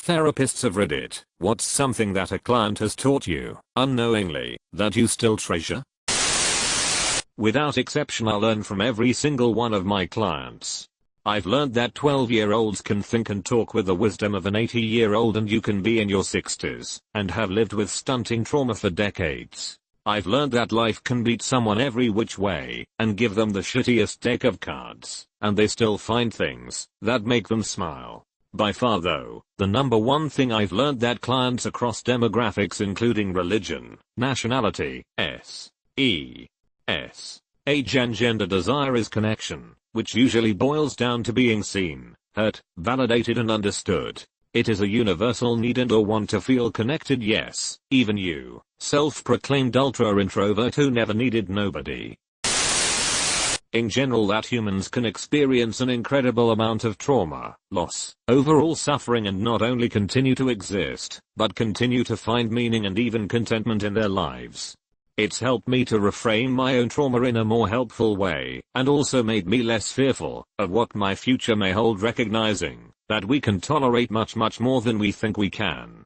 Therapists of Reddit, what's something that a client has taught you, unknowingly, that you still treasure? Without exception, I learn from every single one of my clients. I've learned that 12-year-olds can think and talk with the wisdom of an 80-year-old, and you can be in your 60s and have lived with stunting trauma for decades. I've learned that life can beat someone every which way and give them the shittiest deck of cards, and they still find things that make them smile. By far though, the number one thing I've learned that clients across demographics including religion, nationality, age and gender desire is connection, which usually boils down to being seen, heard, validated and understood. It is a universal need and a want to feel connected. Yes, even you, self-proclaimed ultra-introvert who never needed nobody. In general, that humans can experience an incredible amount of trauma, loss, overall suffering, and not only continue to exist, but continue to find meaning and even contentment in their lives. It's helped me to reframe my own trauma in a more helpful way, and also made me less fearful of what my future may hold, recognizing that we can tolerate much more than we think we can.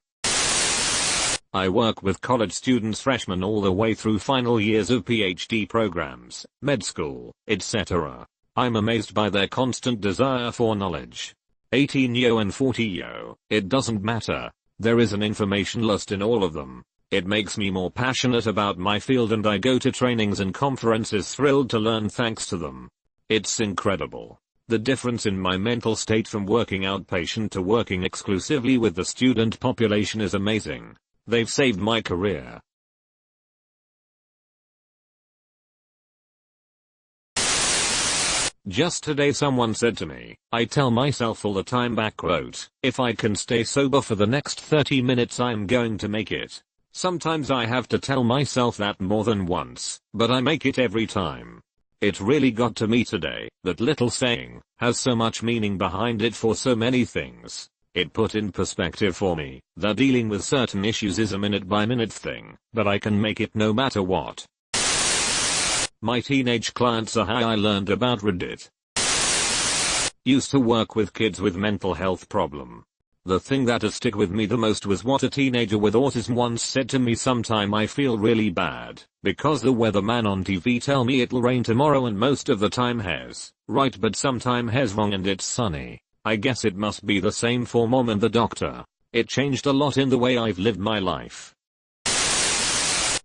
I work with college students, freshmen all the way through final years of PhD programs, med school, etc. I'm amazed by their constant desire for knowledge. 18-yo and 40-yo, it doesn't matter. There is an information lust in all of them. It makes me more passionate about my field, and I go to trainings and conferences thrilled to learn thanks to them. It's incredible. The difference in my mental state from working outpatient to working exclusively with the student population is amazing. They've saved my career. Just today someone said to me, I tell myself all the time, back quote, if I can stay sober for the next 30 minutes I'm going to make it. Sometimes I have to tell myself that more than once, but I make it every time. It really got to me today, that little saying has so much meaning behind it for so many things. It put in perspective for me that dealing with certain issues is a minute-by-minute thing, but I can make it no matter what. My teenage clients are how I learned about Reddit. Used to work with kids with mental health problem. The thing that has stuck with me the most was what a teenager with autism once said to me: sometime I feel really bad, because the weatherman on TV tell me it'll rain tomorrow and most of the time has, right, but sometime has wrong and it's sunny. I guess it must be the same for mom and the doctor. It changed a lot in the way I've lived my life.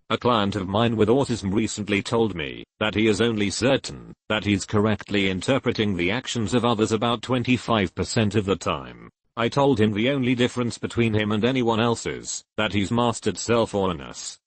A client of mine with autism recently told me that he is only certain that he's correctly interpreting the actions of others about 25% of the time. I told him the only difference between him and anyone else is that he's mastered self-awareness.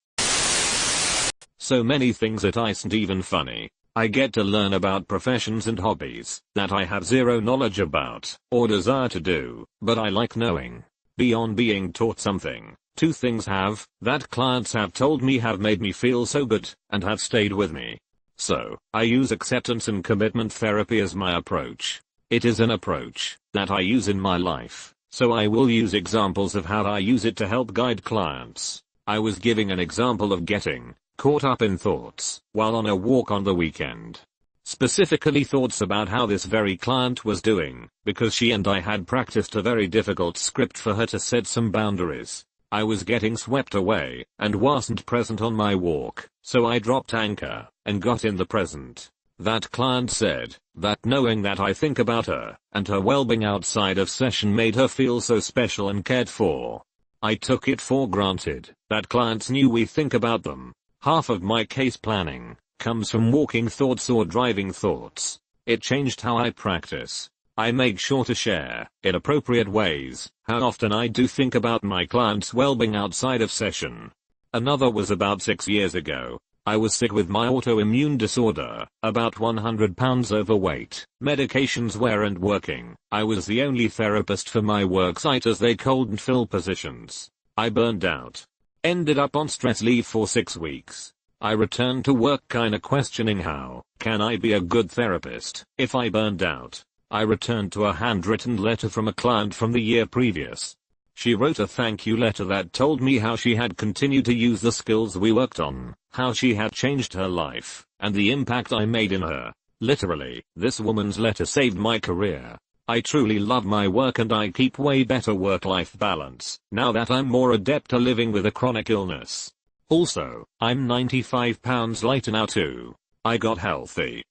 So many things that isn't even funny. I get to learn about professions and hobbies that I have zero knowledge about or desire to do, but I like knowing. Beyond being taught something, two things that clients have told me have made me feel so good and have stayed with me. So, I use acceptance and commitment therapy as my approach. It is an approach that I use in my life, so I will use examples of how I use it to help guide clients. I was giving an example of getting caught up in thoughts while on a walk on the weekend. Specifically thoughts about how this very client was doing, because she and I had practiced a very difficult script for her to set some boundaries. I was getting swept away and wasn't present on my walk, so I dropped anchor and got in the present. That client said that knowing that I think about her and her well-being outside of session made her feel so special and cared for. I took it for granted that clients knew we think about them. Half of my case planning comes from walking thoughts or driving thoughts. It changed how I practice. I make sure to share, in appropriate ways, how often I do think about my clients' well-being outside of session. Another was about 6 years ago. I was sick with my autoimmune disorder, about 100 pounds overweight, medications weren't working. I was the only therapist for my worksite as they couldn't fill positions. I burned out. Ended up on stress leave for 6 weeks. I returned to work kinda questioning how can I be a good therapist if I burned out. I returned to a handwritten letter from a client from the year previous. She wrote a thank you letter that told me how she had continued to use the skills we worked on, how she had changed her life, and the impact I made in her. Literally, this woman's letter saved my career. I truly love my work and I keep way better work-life balance now that I'm more adept at living with a chronic illness. Also, I'm 95 pounds lighter now too. I got healthy.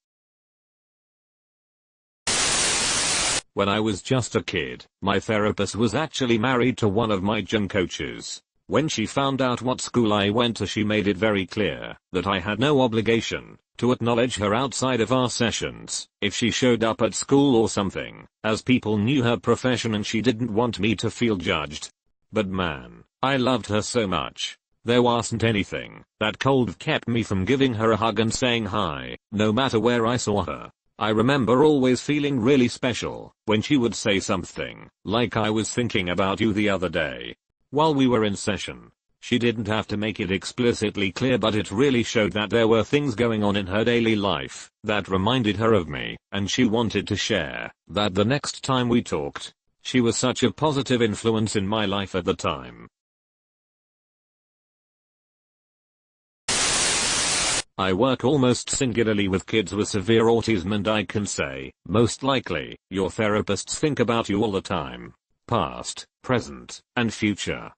When I was just a kid, my therapist was actually married to one of my gym coaches. When she found out what school I went to, she made it very clear that I had no obligation to acknowledge her outside of our sessions if she showed up at school or something, as people knew her profession and she didn't want me to feel judged. But man, I loved her so much. There wasn't anything that could have kept me from giving her a hug and saying hi, no matter where I saw her. I remember always feeling really special when she would say something like, "I was thinking about you the other day," while we were in session. She didn't have to make it explicitly clear, but it really showed that there were things going on in her daily life that reminded her of me, and she wanted to share that the next time we talked. She was such a positive influence in my life at the time. I work almost singularly with kids with severe autism, and I can say, most likely, your therapists think about you all the time. Past, present, and future.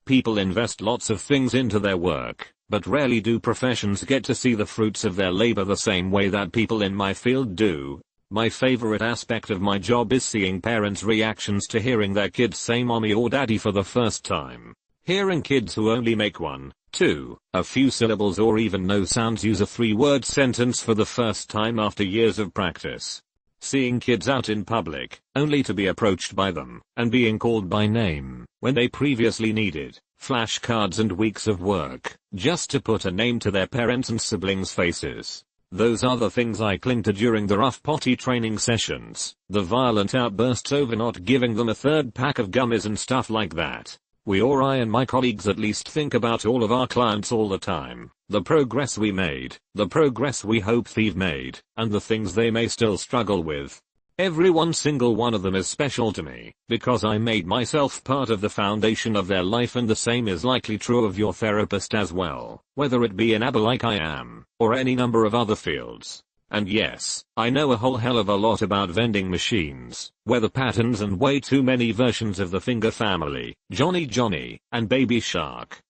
People invest lots of things into their work, but rarely do professions get to see the fruits of their labor the same way that people in my field do. My favorite aspect of my job is seeing parents' reactions to hearing their kids say mommy or daddy for the first time. Hearing kids who only make one, two, a few syllables or even no sounds use a 3-word sentence for the first time after years of practice. Seeing kids out in public, only to be approached by them, and being called by name, when they previously needed flashcards and weeks of work, just to put a name to their parents' and siblings' faces. Those are the things I cling to during the rough potty training sessions, the violent outbursts over not giving them a third pack of gummies and stuff like that. We, or I and my colleagues at least, think about all of our clients all the time. The progress we made, the progress we hope they've made, and the things they may still struggle with. Every single one of them is special to me, because I made myself part of the foundation of their life, and the same is likely true of your therapist as well, whether it be in ABBA like I am, or any number of other fields. And yes, I know a whole hell of a lot about vending machines, weather patterns, and way too many versions of the Finger family, Johnny, and Baby Shark.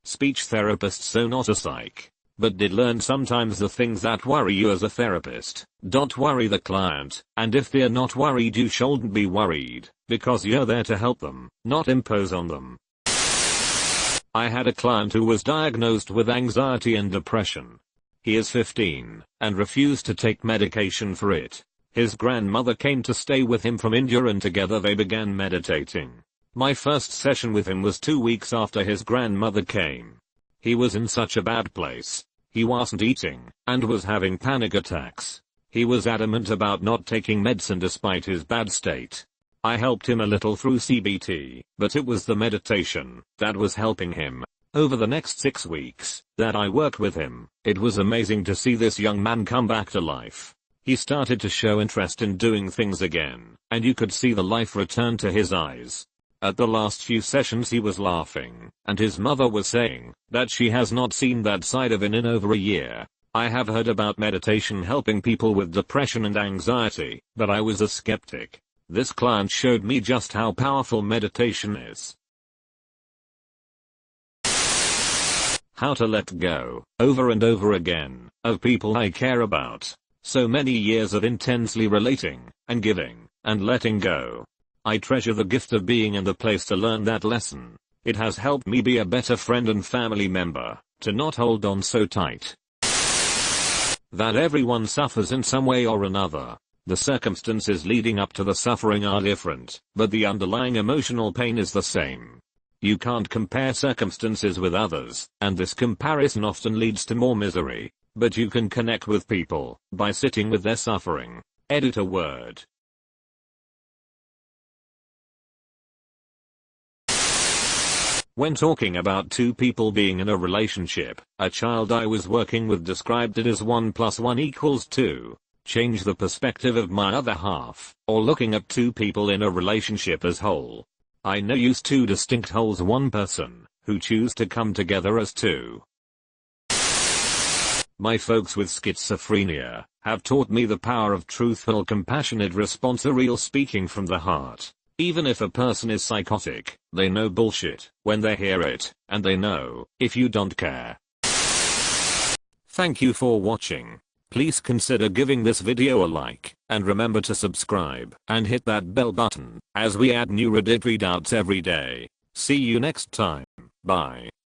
Speech therapist, so not a psych, but did learn sometimes the things that worry you as a therapist. Don't worry the client, and if they're not worried you shouldn't be worried, because you're there to help them, not impose on them. I had a client who was diagnosed with anxiety and depression. He is 15, and refused to take medication for it. His grandmother came to stay with him from India, and together they began meditating. My first session with him was 2 weeks after his grandmother came. He was in such a bad place. He wasn't eating, and was having panic attacks. He was adamant about not taking medicine despite his bad state. I helped him a little through CBT, but it was the meditation that was helping him. Over the next 6 weeks that I worked with him, it was amazing to see this young man come back to life. He started to show interest in doing things again, and you could see the life return to his eyes. At the last few sessions he was laughing, and his mother was saying that she has not seen that side of him in over a year. I have heard about meditation helping people with depression and anxiety, but I was a skeptic. This client showed me just how powerful meditation is. How to let go, over and over again, of people I care about. So many years of intensely relating, and giving, and letting go. I treasure the gift of being in the place to learn that lesson. It has helped me be a better friend and family member, to not hold on so tight. That everyone suffers in some way or another. The circumstances leading up to the suffering are different, but the underlying emotional pain is the same. You can't compare circumstances with others, and this comparison often leads to more misery. But you can connect with people by sitting with their suffering. Edit a word. When talking about two people being in a relationship, a child I was working with described it as 1 + 1 = 2. Change the perspective of my other half, or looking at two people in a relationship as whole. I know use two distinct wholes, one person, who choose to come together as two. My folks with schizophrenia have taught me the power of truthful, compassionate response, a real speaking from the heart. Even if a person is psychotic, they know bullshit when they hear it, and they know if you don't care. Thank you for watching. Please consider giving this video a like, and remember to subscribe and hit that bell button, as we add new Reddit readouts every day. See you next time. Bye.